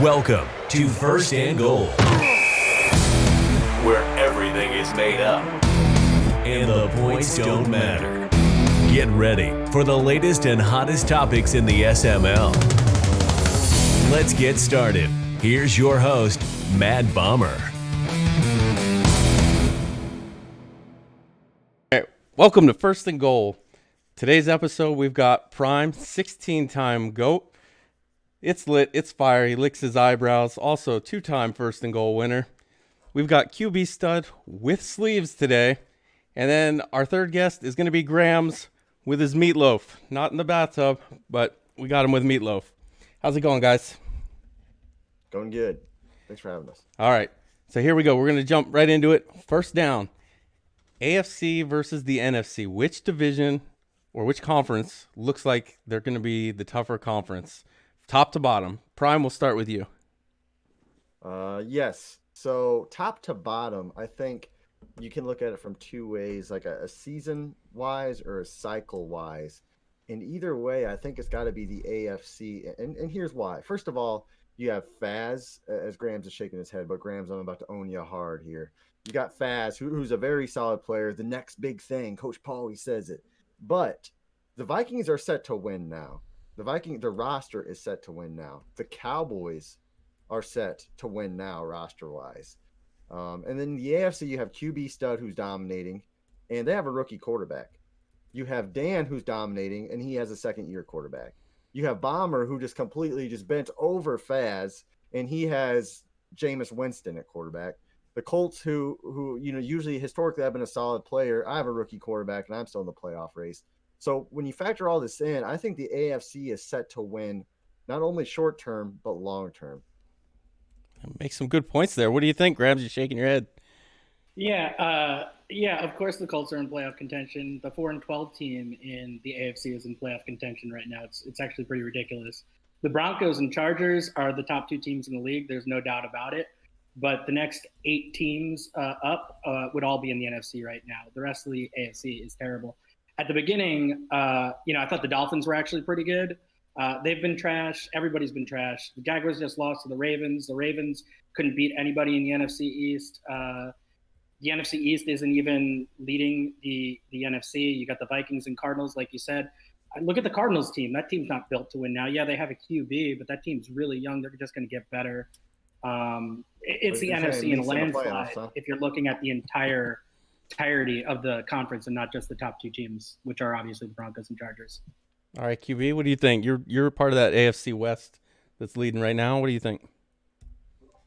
Welcome to First and Goal, where everything is made up and the points don't matter. Get ready for the latest and hottest topics in the SML. Let's get started. Here's your host, Mad Bomber. All right, welcome to First and Goal. Today's episode, we've got Prime, 16-time GOAT. It's lit, it's fire, he licks his eyebrows. Also, 2-time First and Goal winner. We've got QB stud with sleeves today. And then our third guest is going to be Grams with his meatloaf. Not in the bathtub, but we got him with meatloaf. How's it going, guys? Going good. Thanks for having us. All right, so here we go. We're going to jump right into it. First down, AFC versus the NFC. Which division or which conference looks like they're going to be the tougher conference? Top to bottom. Prime, we'll start with you. Yes. So top to bottom, I think you can look at it from two ways, like a season-wise or a cycle-wise. And either way, I think it's got to be the AFC. And here's why. First of all, you have Faz, as Grams is shaking his head, but Grams, I'm about to own you hard here. You got Faz, who's a very solid player, the next big thing. Coach Paul, he says it. But the Vikings are set to win now. The roster is set to win now. The Cowboys are set to win now, roster-wise. And then the AFC, you have QB stud who's dominating, and they have a rookie quarterback. You have Dan who's dominating, and he has a second-year quarterback. You have Bomber who just completely just bent over Faz, and he has Jameis Winston at quarterback. The Colts who usually historically have been a solid player. I have a rookie quarterback, and I'm still in the playoff race. So when you factor all this in, I think the AFC is set to win not only short term but long term. Make some good points there. What do you think, Grams? You're shaking your head. Yeah, of course the Colts are in playoff contention. The 4-12 team in the AFC is in playoff contention right now. It's actually pretty ridiculous. The Broncos and Chargers are the top two teams in the league. There's no doubt about it. But the next 8 teams up would all be in the NFC right now. The rest of the AFC is terrible. At the beginning, I thought the Dolphins were actually pretty good. They've been trash. Everybody's been trash. The Jaguars just lost to the Ravens. The Ravens couldn't beat anybody in the NFC East. The NFC East isn't even leading the NFC. You got the Vikings and Cardinals, like you said. Look at the Cardinals team. That team's not built to win now. Yeah, they have a QB, but that team's really young. They're just going to get better. It's the NFC in a landslide if you're looking at the entirety of the conference and not just the top 2 teams, which are obviously the Broncos and Chargers. All right, QB, what do you think? You're part of that AFC West that's leading right now. What do you think?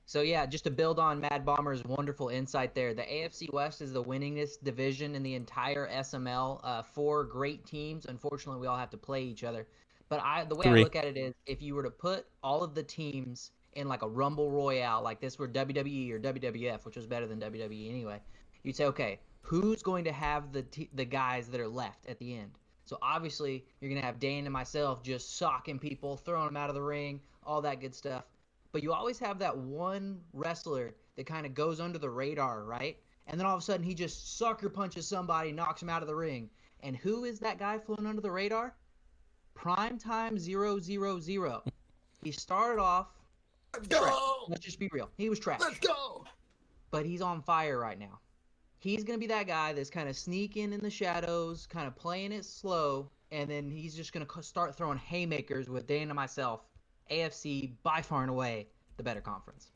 So, yeah, just to build on Mad Bomber's wonderful insight there, the AFC West is the winningest division in the entire SML. 4 great teams. Unfortunately, we all have to play each other. But the way 3. I look at it is if you were to put all of the teams in like a Rumble Royale, like this were WWE or WWF, which was better than WWE anyway, you'd say, okay, who's going to have the guys that are left at the end? So obviously you're going to have Dan and myself just socking people, throwing them out of the ring, all that good stuff. But you always have that one wrestler that kind of goes under the radar, right? And then all of a sudden he just sucker punches somebody, knocks him out of the ring. And who is that guy flown under the radar? Primetime 000. He started off trash. Let's just be real. He was trash. Let's go. But he's on fire right now. He's going to be that guy that's kind of sneaking in the shadows, kind of playing it slow, and then he's just going to start throwing haymakers with Dan and myself. AFC, by far and away, the better conference.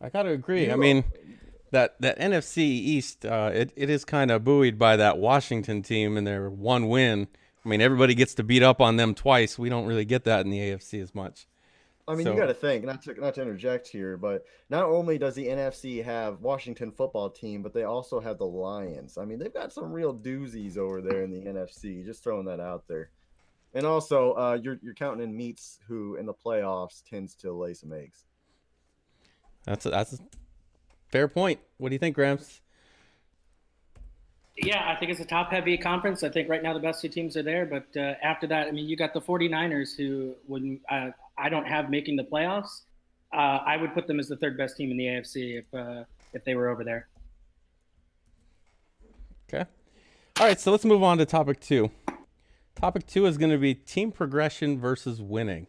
I got to agree. I mean, that NFC East, it is kind of buoyed by that Washington team and their one win. I mean, everybody gets to beat up on them twice. We don't really get that in the AFC as much. I mean, you got to think, not to interject here, but not only does the NFC have Washington football team, but they also have the Lions. I mean, they've got some real doozies over there in the NFC. Just throwing that out there. And also, you're counting in Meats, who in the playoffs tends to lay some eggs. That's a fair point. What do you think, Grams? Yeah, I think it's a top-heavy conference. I think right now the best 2 teams are there. But after that, I mean, you got the 49ers who wouldn't I don't have making the playoffs. I would put them as the 3rd best team in the AFC if they were over there. Okay. All right, so let's move on to topic 2. Topic 2 is going to be team progression versus winning.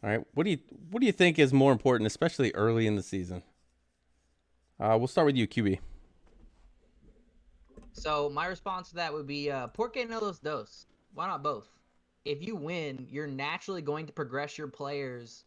All right. What do you think is more important, especially early in the season? We'll start with you, QB. So my response to that would be, ¿por qué no los dos? Why not both? If you win, you're naturally going to progress your players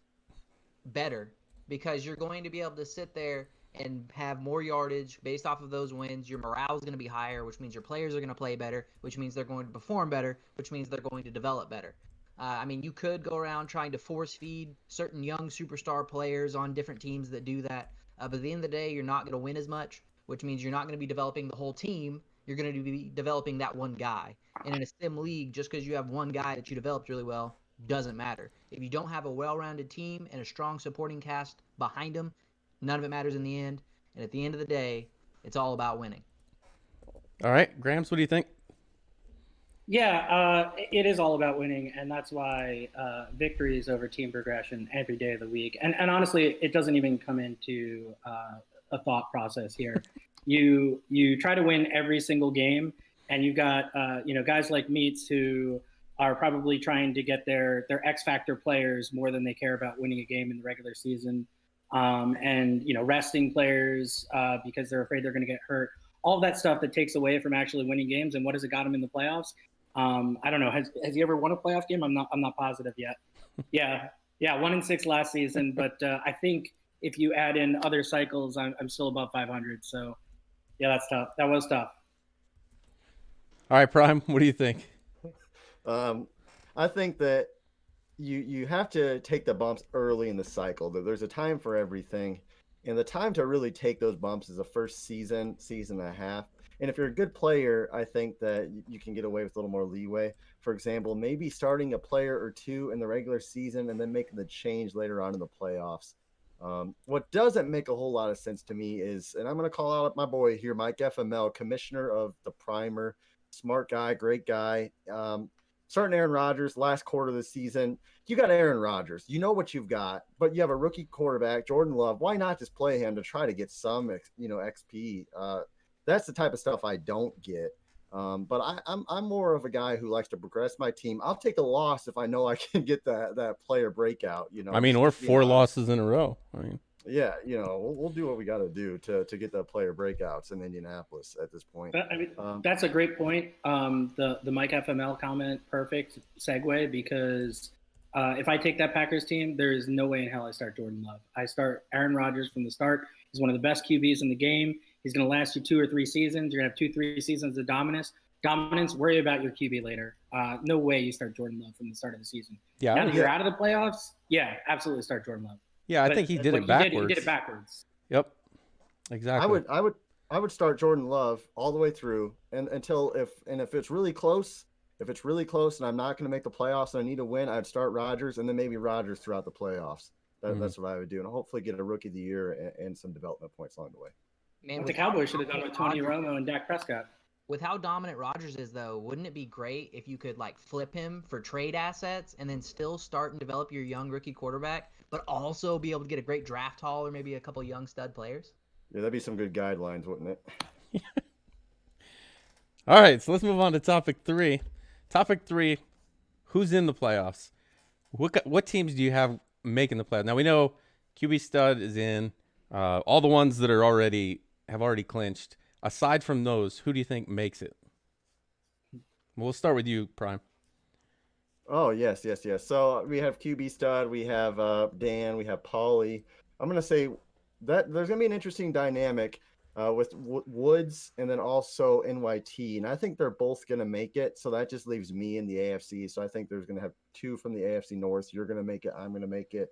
better because you're going to be able to sit there and have more yardage based off of those wins. Your morale is going to be higher, which means your players are going to play better, which means they're going to perform better, which means they're going to develop better. I mean, you could go around trying to force feed certain young superstar players on different teams that do that. But at the end of the day, you're not going to win as much, which means you're not going to be developing the whole team. You're going to be developing that one guy. And in a sim league, just because you have one guy that you developed really well doesn't matter. If you don't have a well-rounded team and a strong supporting cast behind them, none of it matters in the end. And at the end of the day, it's all about winning. All right, Grams, what do you think? Yeah, it is all about winning, and that's why victories over team progression every day of the week. And honestly, it doesn't even come into a thought process here. You try to win every single game, and you've got guys like Meats who are probably trying to get their X factor players more than they care about winning a game in the regular season, and resting players because they're afraid they're going to get hurt. All of that stuff that takes away from actually winning games. And what has it got them in the playoffs? I don't know. Has he ever won a playoff game? I'm not positive yet. Yeah, 1-6 last season. But I think if you add in other cycles, I'm still above 500. So yeah, that's tough. That was tough. All right, Prime, what do you think? I think that you have to take the bumps early in the cycle. There's a time for everything, and the time to really take those bumps is the first season and a half. And if you're a good player, I think that you can get away with a little more leeway. For example, maybe starting a player or two in the regular season and then making the change later on in the playoffs. What doesn't make a whole lot of sense to me is, and I'm going to call out my boy here, Mike FML, commissioner of the Primer, smart guy, great guy. Starting Aaron Rodgers last quarter of the season. You got Aaron Rodgers. You know what you've got, but you have a rookie quarterback, Jordan Love. Why not just play him to try to get some, XP? That's the type of stuff I don't get. But I'm more of a guy who likes to progress my team. I'll take a loss if I know I can get that player breakout. I mean, or 4 losses in a row. I mean, yeah, we'll do what we got to do to get the player breakouts in Indianapolis at this point. I mean, that's a great point. The Mike FML comment, perfect segue, because if I take that Packers team, there is no way in hell I start Jordan Love. I start Aaron Rodgers from the start. He's one of the best QBs in the game. He's going to last you 2 or 3 seasons. You're going to have 2-3 seasons of dominance. Worry about your QB later. No way you start Jordan Love from the start of the season. Yeah. Now that you're out of the playoffs, yeah, absolutely start Jordan Love. Yeah, I think he did it backwards. He did it backwards. Yep, exactly. I would start Jordan Love all the way through, and if it's really close, and I'm not going to make the playoffs and I need to win, I'd start Rodgers and then maybe Rodgers throughout the playoffs. That's what I would do, and hopefully get a rookie of the year and some development points along the way. Man, what the Cowboys should have done with Tony Romo and Dak Prescott. With how dominant Rodgers is, though, wouldn't it be great if you could flip him for trade assets and then still start and develop your young rookie quarterback, but also be able to get a great draft haul or maybe a couple young stud players? Yeah, that'd be some good guidelines, wouldn't it? All right, so let's move on to topic 3. Topic 3: who's in the playoffs? What teams do you have making the playoffs? Now we know QB stud is in. All the ones that have already clinched. Aside from those, who do you think makes it? We'll start with you, Prime. Oh, yes. So we have QB stud, we have Dan, we have Paulie. I'm going to say that there's going to be an interesting dynamic with Woods and then also NYT. And I think they're both going to make it. So that just leaves me in the AFC. So I think there's going to have 2 from the AFC North. You're going to make it. I'm going to make it.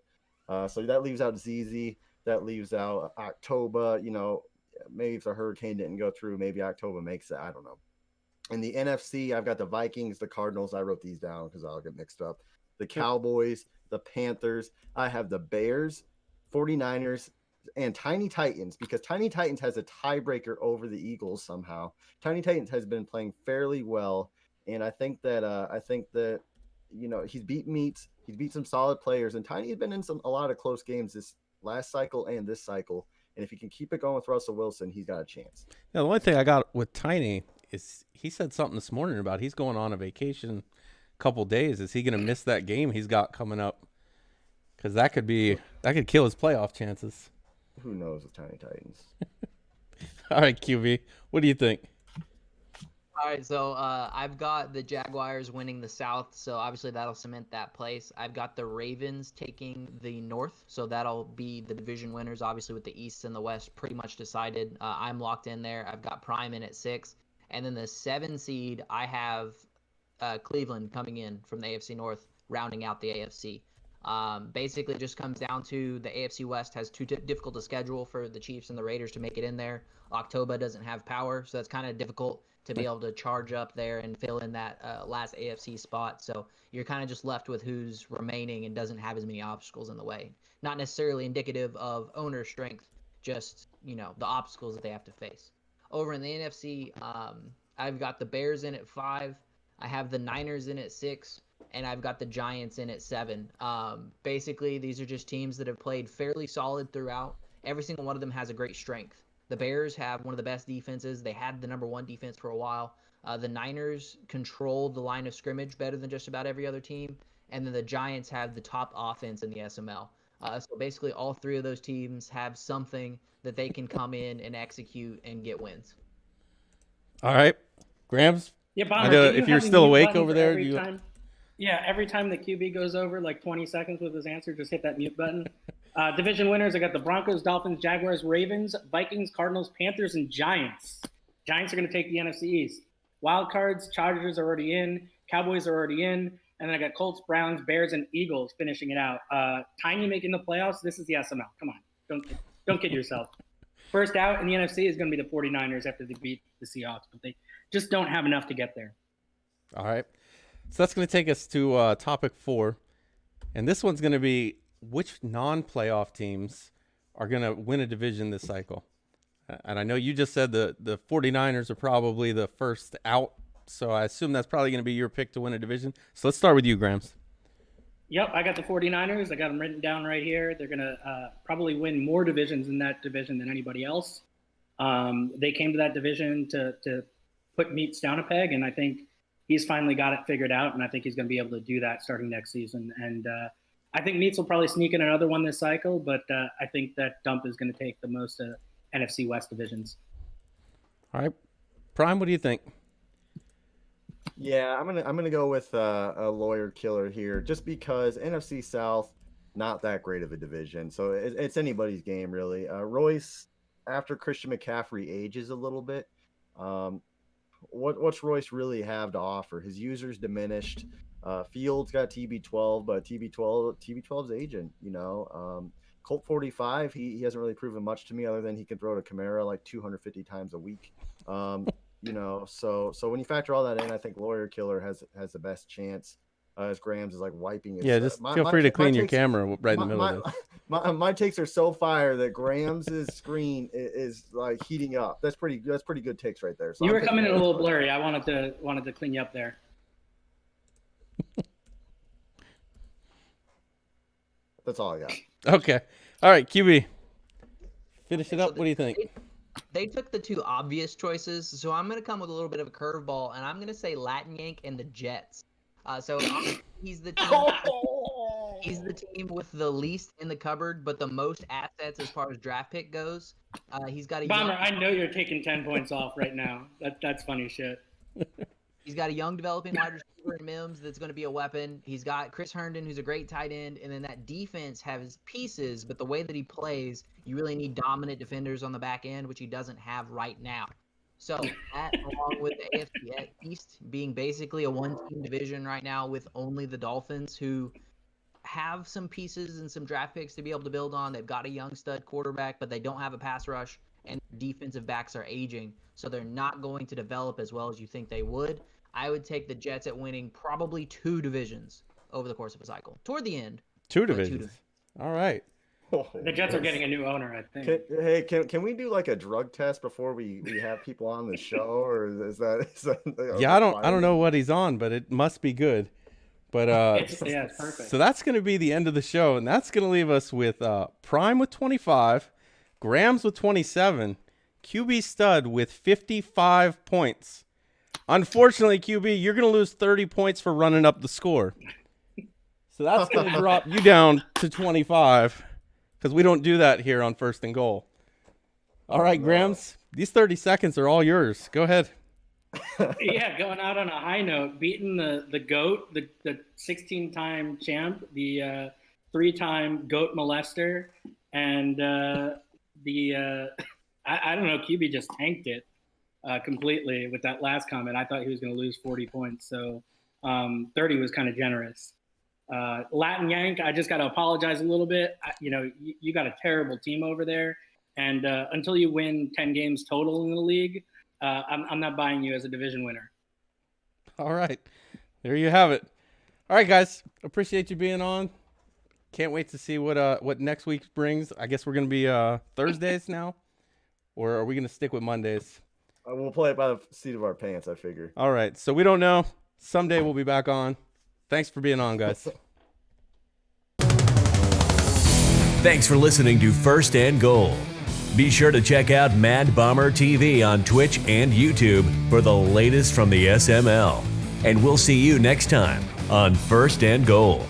So that leaves out ZZ. That leaves out October. Maybe if the Hurricane didn't go through, maybe October makes it. I don't know. In the NFC, I've got the Vikings, the Cardinals. I wrote these down because I'll get mixed up. The Cowboys, the Panthers. I have the Bears, 49ers, and Tiny Titans, because Tiny Titans has a tiebreaker over the Eagles somehow. Tiny Titans has been playing fairly well, and I think that he's beat Meats. He's beat some solid players, and Tiny's been in a lot of close games this last cycle and this cycle. And if he can keep it going with Russell Wilson, he's got a chance. Yeah, the only thing I got with Tiny is he said something this morning about he's going on a vacation a couple days. Is he going to miss that game he's got coming up? because that could kill his playoff chances. Who knows with Tiny Titans? All right, QB, what do you think? All right, so I've got the Jaguars winning the South, so obviously that'll cement that place. I've got the Ravens taking the North, so that'll be the division winners, obviously with the East and the West pretty much decided. I'm locked in there. I've got Prime in at 6. And then the 7 seed, I have Cleveland coming in from the AFC North, rounding out the AFC. Basically, it just comes down to the AFC West has too difficult to schedule for the Chiefs and the Raiders to make it in there. October doesn't have power, so that's kind of difficult to be able to charge up there and fill in that last AFC spot. So you're kind of just left with who's remaining and doesn't have as many obstacles in the way. Not necessarily indicative of owner strength, just, the obstacles that they have to face. Over in the NFC, I've got the Bears in at 5. I have the Niners in at 6. And I've got the Giants in at 7. Basically, these are just teams that have played fairly solid throughout. Every single one of them has a great strength. The Bears have one of the best defenses. They had the number 1 defense for a while. The Niners controlled the line of scrimmage better than just about every other team. And then the Giants have the top offense in the SML. So basically, all 3 of those teams have something that they can come in and execute and get wins. All right, Grams. Yeah, Bomber, if you're still awake over there, every time the QB goes over like 20 seconds with his answer, just hit that mute button. Division winners, I got the Broncos, Dolphins, Jaguars, Ravens, Vikings, Cardinals, Panthers, and Giants. Giants are going to take the NFC East. Wild cards, Chargers are already in. Cowboys are already in. And then I got Colts, Browns, Bears, and Eagles finishing it out. Tiny making the playoffs. This is the SML. Come on. Don't kid yourself. First out in the NFC is going to be the 49ers after they beat the Seahawks. But they just don't have enough to get there. All right. So that's going to take us to topic 4. And this one's going to be which non-playoff teams are going to win a division this cycle. And I know you just said the 49ers are probably the first out. So I assume that's probably going to be your pick to win a division. So let's start with you, Grams. Yep, I got the 49ers. I got them written down right here. They're going to probably win more divisions in that division than anybody else. They came to that division to put Meats down a peg, and I think he's finally got it figured out, and I think he's going to be able to do that starting next season. And I think Meats will probably sneak in another one this cycle, but I think that Dump is going to take the most NFC West divisions. All right. Prime, what do you think? Yeah, I'm gonna go with a lawyer killer here, just because NFC South, not that great of a division, so it's anybody's game really. Royce, after Christian McCaffrey ages a little bit, what's Royce really have to offer? His users diminished. Fields got TB12, but TB12's aging. Colt 45, he hasn't really proven much to me other than he can throw to Kamara like 250 times a week. So when you factor all that in, I think Lawyer Killer has the best chance. As Grams is like wiping his. Yeah, just feel free to clean your camera right in the middle of this. My takes are so fire that Grams' screen is like heating up. That's pretty good takes right there. So you were coming in a little blurry. I wanted to clean you up there. That's all I got. Okay. All right, QB. Finish it up. What do you think? They took the 2 obvious choices, so I'm going to come with a little bit of a curveball, and I'm going to say Latin Yank and the Jets. So he's the team. He's the team with the least in the cupboard, but the most assets as far as draft pick goes. He's got a Bomber. I know you're taking 10 points off right now. That's funny shit. He's got a young developing wide receiver in Mims that's going to be a weapon. He's got Chris Herndon, who's a great tight end, and then that defense has pieces, but the way that he plays, you really need dominant defenders on the back end, which he doesn't have right now. So that, along with the AFC East being basically a 1-team division right now with only the Dolphins, who have some pieces and some draft picks to be able to build on. They've got a young stud quarterback, but they don't have a pass rush, and defensive backs are aging, so they're not going to develop as well as you think they would. I would take the Jets at winning probably 2 divisions over the course of a cycle. Toward the end. 2 divisions. All right. The Jets are getting a new owner, I think. Can we do like a drug test before we have people on the show, or is that yeah, I don't know what he's on, but it must be good. But it's perfect. So that's going to be the end of the show, and that's going to leave us with Prime with 25, Grams with 27, QB Stud with 55 points. Unfortunately, QB, you're going to lose 30 points for running up the score. So that's going to drop you down to 25 because we don't do that here on First and Goal. All right, Grams, these 30 seconds are all yours. Go ahead. Yeah, going out on a high note, beating the GOAT, the 16-time champ, the 3-time GOAT molester, and I don't know, QB just tanked it completely with that last comment. I thought he was going to lose 40 points, so 30 was kind of generous. Latin Yank, I just got to apologize a little bit. You got a terrible team over there, and until you win 10 games total in the league, I'm not buying you as a division winner. All right. There you have it. All right, guys. Appreciate you being on. Can't wait to see what next week brings. I guess we're going to be Thursdays now, or are we going to stick with Mondays? We'll play it by the seat of our pants, I figure. All right. So we don't know. Someday we'll be back on. Thanks for being on, guys. Thanks for listening to First and Goal. Be sure to check out Mad Bomber TV on Twitch and YouTube for the latest from the SML. And we'll see you next time on First and Goal.